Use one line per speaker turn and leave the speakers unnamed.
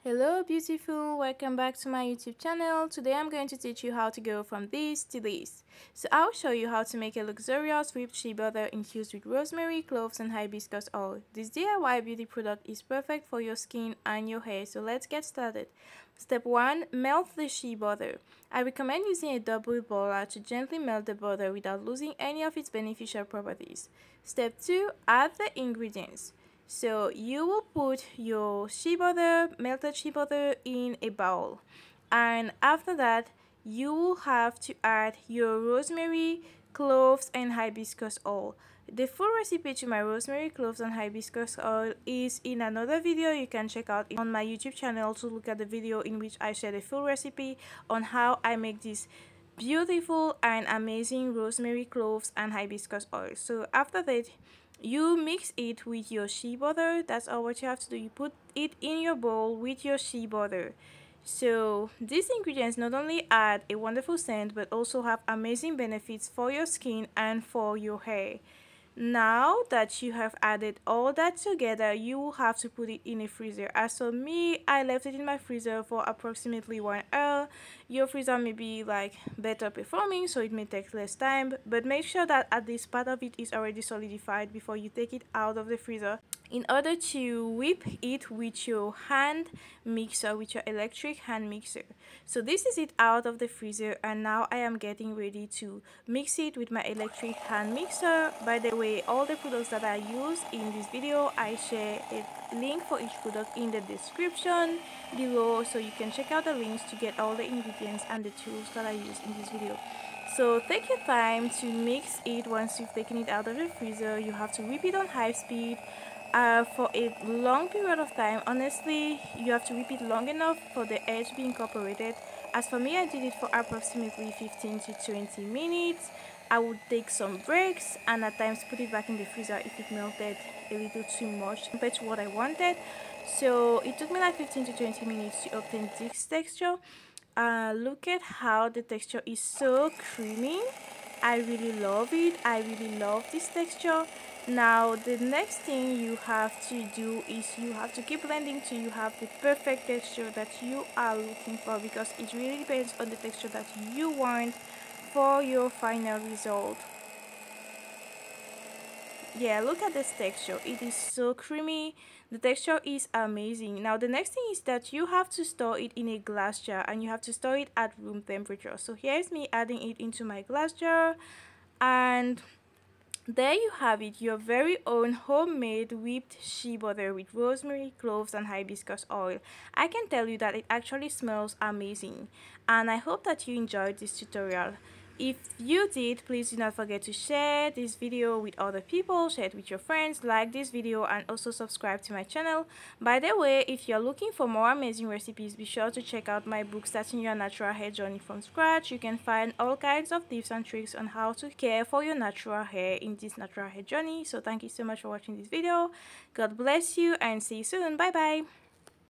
Hello beautiful, welcome back to my YouTube channel. Today I'm going to teach you how to go from this to this. So I'll show you how to make a luxurious whipped shea butter infused with rosemary, cloves and hibiscus oil. This DIY beauty product is perfect for your skin and your hair, so let's get started. Step 1. Melt the shea butter. I recommend using a double boiler to gently melt the butter without losing any of its beneficial properties. Step 2. Add the ingredients. So you will put your shea butter, melted shea butter, in a bowl, and after that you will have to add your rosemary, cloves and hibiscus oil. The full recipe to my rosemary, cloves and hibiscus oil is in another video. You can check out on my YouTube channel to look at the video in which I share the full recipe on how I make this beautiful and amazing rosemary, cloves and hibiscus oil. So after that, you mix it with your shea butter. That's all what you have to do. You put it in your bowl with your shea butter. So these ingredients not only add a wonderful scent but also have amazing benefits for your skin and for your hair. Now that you have added all that together, you will have to put it in a freezer. As for me, I left it in my freezer for approximately 1 hour. Your freezer may be like better performing, so it may take less time, but make sure that at least part of it is already solidified before you take it out of the freezer, in order to whip it with your hand mixer, with your electric hand mixer. So this is it out of the freezer, and now I am getting ready to mix it with my electric hand mixer. By the way, all the products that I use in this video, I share a link for each product in the description below, so you can check out the links to get all the ingredients and the tools that I use in this video. So take your time to mix it. Once you've taken it out of the freezer, you have to whip it on high speed for a long period of time. Honestly, you have to whip it long enough for the edge to be incorporated. As for me, I did it for approximately 15 to 20 minutes. I would take some breaks and at times put it back in the freezer if it melted a little too much compared to what I wanted. So it took me like 15 to 20 minutes to obtain this texture. Look at how the texture is so creamy. I really love it. I really love this texture. Now the next thing you have to do is you have to keep blending till you have the perfect texture that you are looking for, because it really depends on the texture that you want for your final result. Yeah, look at this texture. It is so creamy. The texture is amazing. Now the next thing is that you have to store it in a glass jar, and you have to store it at room temperature. So here's me adding it into my glass jar, and there you have it, your very own homemade whipped shea butter with rosemary, cloves and hibiscus oil. I can tell you that it actually smells amazing, and I hope that you enjoyed this tutorial. If you did, please do not forget to share this video with other people, share it with your friends, like this video and also subscribe to my channel. By the way, if you're looking for more amazing recipes, be sure to check out my book, Starting Your Natural Hair Journey from Scratch. You can find all kinds of tips and tricks on how to care for your natural hair in this natural hair journey. So thank you so much for watching this video. God bless you and see you soon. Bye bye.